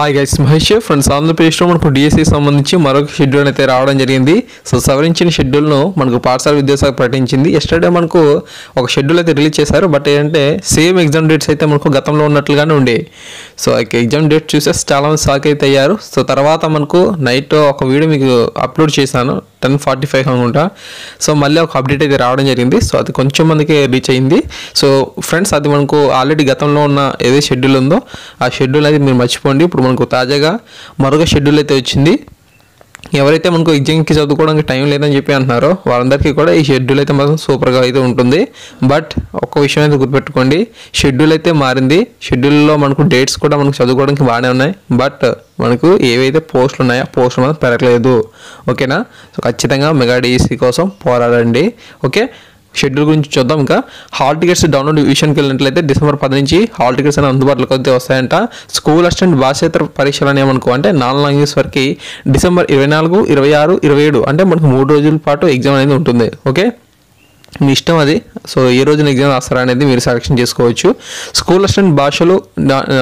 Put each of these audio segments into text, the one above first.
Hi guys, Mahesh friends. ఆంధ్రప్రదేశ్లో మనకు DSC సంబంధించి మరొక షెడ్యూల్ అయితే రావడం జరిగింది. సో సవరించిన షెడ్యూల్ను మనకు పాఠశాల విద్యాశాఖ ప్రకటించింది. ఎస్టర్డే మనకు ఒక షెడ్యూల్ అయితే రిలీజ్ చేశారు. బట్ ఏంటంటే సేమ్ ఎగ్జామ్ డేట్స్ అయితే మనకు గతంలో ఉన్నట్లుగానే ఉండే. సో ఎగ్జామ్ డేట్ చూసేసి చాలామంది షాక్ అయితే అయ్యారు. సో తర్వాత మనకు నైట్ ఒక వీడియో మీకు అప్లోడ్ చేశాను 10:45 అనుకుంటా. సో మళ్ళీ ఒక అప్డేట్ అయితే రావడం జరిగింది. సో అది కొంచెం మందికి రీచ్ అయింది. సో ఫ్రెండ్స్, అది మనకు ఆల్రెడీ గతంలో ఉన్న ఏదైతే షెడ్యూల్ ఉందో ఆ షెడ్యూల్ అయితే మీరు మర్చిపోండి. ఇప్పుడు మనకు తాజాగా మరొక షెడ్యూల్ అయితే వచ్చింది. ఎవరైతే మనకు ఎగ్జామ్కి చదువుకోవడానికి టైం లేదని చెప్పి అంటున్నారో వాళ్ళందరికీ కూడా ఈ షెడ్యూల్ అయితే మాత్రం సూపర్గా అయితే ఉంటుంది. బట్ ఒక్క విషయం అయితే గుర్తుపెట్టుకోండి, షెడ్యూల్ అయితే మారింది. షెడ్యూల్లో మనకు డేట్స్ కూడా మనకు చదువుకోవడానికి బాగానే ఉన్నాయి. బట్ మనకు ఏవైతే పోస్టులు ఉన్నాయో ఆ పోస్టులు మాత్రం పెరగలేదు. ఓకేనా? సో ఖచ్చితంగా మెగా డిఎస్సి కోసం పోరాడండి. ఓకే, షెడ్యూల్ గురించి చూద్దాం. ఇంకా హాల్ టికెట్స్ డౌన్లోడ్ విషయానికి వెళ్ళినట్లయితే డిసెంబర్ 10 నుంచి హాల్ టికెట్స్ అనేవి అందుబాటులోకి అయితే వస్తాయంట. స్కూల్ అసిస్టెంట్ భాషేతర పరీక్షలు అనేమనుకో అంటే 4 లాంగ్వేజ్ వరకు డిసెంబర్ 24, 26, 27 అంటే మనకు 3 రోజుల పాటు ఎగ్జామ్ అనేది ఉంటుంది. ఓకే, మీ ఇష్టం అది. సో ఏ రోజున ఎగ్జామ్ రాస్తారా అనేది మీరు సెలెక్షన్ చేసుకోవచ్చు. స్కూల్ అసిస్టెంట్ భాషలు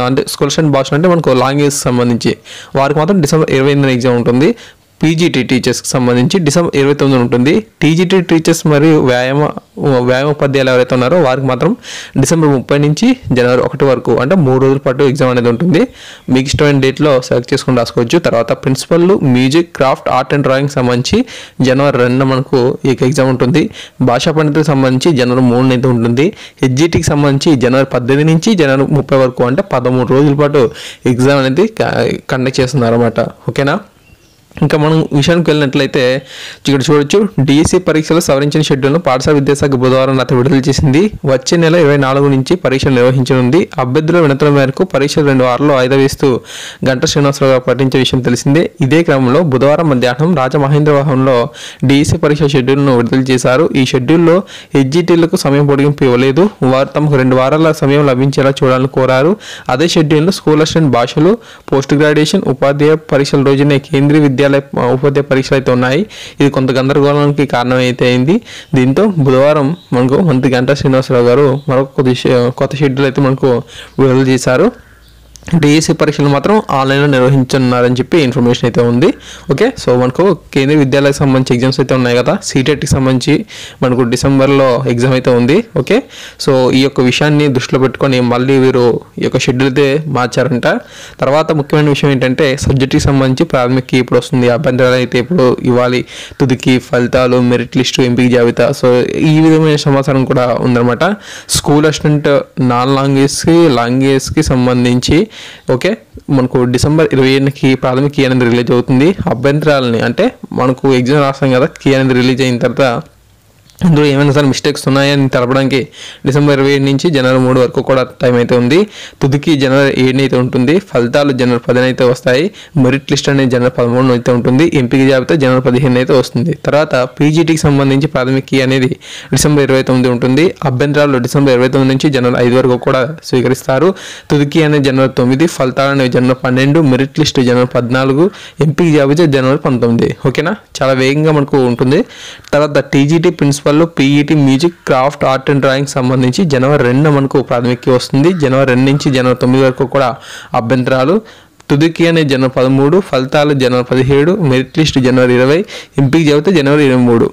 అంటే స్కూల్ అసిస్టెంట్ భాషలు అంటే మనకు లాంగ్వేజ్ సంబంధించి వారికి మాత్రం డిసెంబర్ 28 ఎగ్జామ్ ఉంటుంది. పీజీటీ టీచర్స్కి సంబంధించి డిసెంబర్ 29 ఉంటుంది. టీజీటీ టీచర్స్ మరియు వ్యాయామోపాధ్యాయులు ఎవరైతే ఉన్నారో వారికి మాత్రం డిసెంబర్ 30 నుంచి జనవరి 1 వరకు అంటే 3 రోజుల పాటు ఎగ్జామ్ అనేది ఉంటుంది. మీకు ఇష్టమైన డేట్లో సెలెక్ట్ చేసుకుని రాసుకోవచ్చు. తర్వాత principal, music, craft, art and drawing సంబంధించి జనవరి 2 మనకు ఈ ఎగ్జామ్ ఉంటుంది. భాషా పండితులకు సంబంధించి జనవరి 3 అయితే ఉంటుంది. హెచ్జిటికి సంబంధించి జనవరి 18 నుంచి జనవరి 30 వరకు అంటే 13 రోజుల పాటు ఎగ్జామ్ అనేది కండక్ట్ చేస్తున్నారు అన్నమాట. ఓకేనా? ఇంకా మనం విషయానికి వెళ్ళినట్లయితే ఇక్కడ చూడొచ్చు, డిఎస్సి పరీక్షలు సవరించిన షెడ్యూల్ను పాఠశాల విద్యాశాఖ బుధవారం రాత్రి విడుదల చేసింది. వచ్చే నెల 24 నుంచి పరీక్షలు నిర్వహించనుంది. అభ్యర్థుల వినతుల మేరకు పరీక్షలు 2 వారాల్లో వాయిదా వేస్తూ గంటా శ్రీనివాసరావు గారు ప్రకటించిన విషయం తెలిసిందే. ఇదే క్రమంలో బుధవారం మధ్యాహ్నం రాజమహేంద్ర భవన్లో డిఎస్సి పరీక్ష షెడ్యూల్ను విడుదల చేశారు. ఈ షెడ్యూల్లో హెచ్జిటీలకు సమయం పొడిగింపు ఇవ్వలేదు. వారు తమకు 2 వారాల సమయం లభించేలా చూడాలని కోరారు. అదే షెడ్యూల్లో స్కూల్ అసిస్టెంట్ భాషలు, పోస్ట్ గ్రాడ్యుయేషన్, ఉపాధ్యాయ పరీక్షల రోజునే కేంద్రీయ విద్యాలయ ఉపాధ్యాయ పరీక్షలు అయితే ఉన్నాయి. ఇది కొంత గందరగోళానికి కారణం అయితే అయింది. దీంతో బుధవారం మనకు మంత్రి గంటా శ్రీనివాసరావు గారు మరొక కొత్త షెడ్యూల్ అయితే మనకు విడుదల చేశారు. డిఎస్సి పరీక్షలు మాత్రం ఆన్లైన్లో నిర్వహించనున్నారని చెప్పి ఇన్ఫర్మేషన్ అయితే ఉంది. ఓకే, సో మనకు కేంద్రీయ విద్యాలయాలకు సంబంధించి ఎగ్జామ్స్ అయితే ఉన్నాయి కదా. సీటెట్కి సంబంధించి మనకు డిసెంబర్లో ఎగ్జామ్ అయితే ఉంది. ఓకే, సో ఈ యొక్క విషయాన్ని దృష్టిలో పెట్టుకొని మళ్ళీ వీరు ఈ యొక్క షెడ్యూల్ అయితే మార్చారంట. తర్వాత ముఖ్యమైన విషయం ఏంటంటే సబ్జెక్ట్కి సంబంధించి ప్రాథమిక ఇప్పుడు వస్తుంది, అభ్యంతరాలు అయితే ఇప్పుడు ఇవ్వాలి, తుదికి ఫలితాలు, మెరిట్ లిస్టు, ఎంపిక జాబితా. సో ఈ విధమైన సమాచారం కూడా ఉందన్నమాట. స్కూల్ అసిస్టెంట్ నాన్ లాంగ్వేజ్కి సంబంధించి ఓకే, మనకు డిసెంబర్ 27కి ప్రాథమిక కీ అనేది రిలీజ్ అవుతుంది. అభ్యంతరాలని అంటే మనకు ఎగ్జామ్ రాస్తాం కదా, కీ అనేది రిలీజ్ అయిన తర్వాత అందులో ఏమైనా సరే మిస్టేక్స్ ఉన్నాయని తెలపడానికి డిసెంబర్ 27 నుంచి జనవరి 3 వరకు కూడా టైం అయితే ఉంది. తుదికి జనవరి 7 అయితే ఉంటుంది. ఫలితాలు జనవరి 10 అయితే వస్తాయి. మెరిట్ లిస్ట్ అనేది జనవరి 13 అయితే ఉంటుంది. ఎంపిక జాబితా జనవరి 15 అయితే వస్తుంది. తర్వాత పీజీటీకి సంబంధించి ప్రాథమిక కీ అనేది డిసెంబర్ 29 ఉంటుంది. అభ్యంతరాలు డిసెంబర్ 29 నుంచి జనవరి 5 వరకు కూడా స్వీకరిస్తారు. తుదికి అనేది జనవరి 9, ఫలితాలు అనేవి జనవరి 12, మెరిట్ లిస్ట్ జనవరి 14, ఎంపిక జాబితా జనవరి 19. ఓకేనా? చాలా వేగంగా మనకు ఉంటుంది. తర్వాత TGT principal, PET, music, craft, art and drawing సంబంధించి జనవరి 2 మనకు ప్రాథమిక వస్తుంది. జనవరి 2 నుంచి జనవరి 9 వరకు కూడా అభ్యంతరాలు. తుదికి అనేది జనవరి 13, ఫలితాలు జనవరి 17, మెరిట్ లిస్ట్ జనవరి 20, ఎంపిక జాబితా జనవరి 23.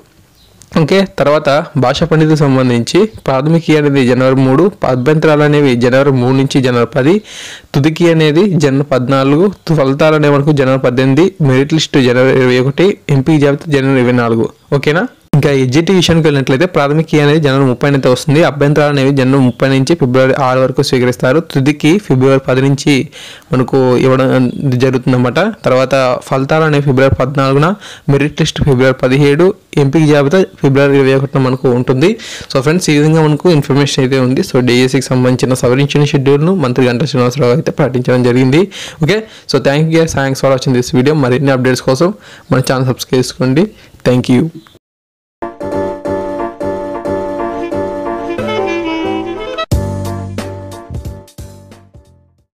ఓకే, తర్వాత భాషా పండితులకు సంబంధించి ప్రాథమిక అనేది జనవరి 3, అభ్యంతరాలు అనేవి జనవరి 3 నుంచి జనవరి 10, తుదికి అనేది జనవరి 14, ఫలితాలు అనేవి మనకు జనవరి 18, మెరిట్ లిస్ట్ జనవరి 21, ఎంపిక జాబితా జనవరి 24. ఓకేనా? ఇంకా హెచ్జిటి విషయానికి వెళ్ళినట్లయితే ప్రాథమిక కీ అనేది జనవరి 30 అయితే వస్తుంది. అభ్యంతరాలు అనేవి జనవరి 30 నుంచి ఫిబ్రవరి 6 వరకు స్వీకరిస్తారు. తుదికి ఫిబ్రవరి 10 నుంచి మనకు ఇవ్వడం జరుగుతుందన్నమాట. తర్వాత ఫలితాలు అనేవి ఫిబ్రవరి 14, మెరిట్ లిస్ట్ ఫిబ్రవరి 17, ఎంపిక జాబితా ఫిబ్రవరి 21 మనకు ఉంటుంది. సో ఫ్రెండ్స్, ఈ విధంగా మనకు ఇన్ఫర్మేషన్ అయితే ఉంది. సో డిఎస్సికి సంబంధించిన సవరించిన షెడ్యూల్ను మంత్రి గంటా శ్రీనివాసరావు అయితే ప్రకటించడం జరిగింది. Okay, so thanks for watching this video. మరిన్ని అప్డేట్స్ కోసం మన ఛానల్ సబ్స్క్రైబ్ చేసుకోండి. Thank you.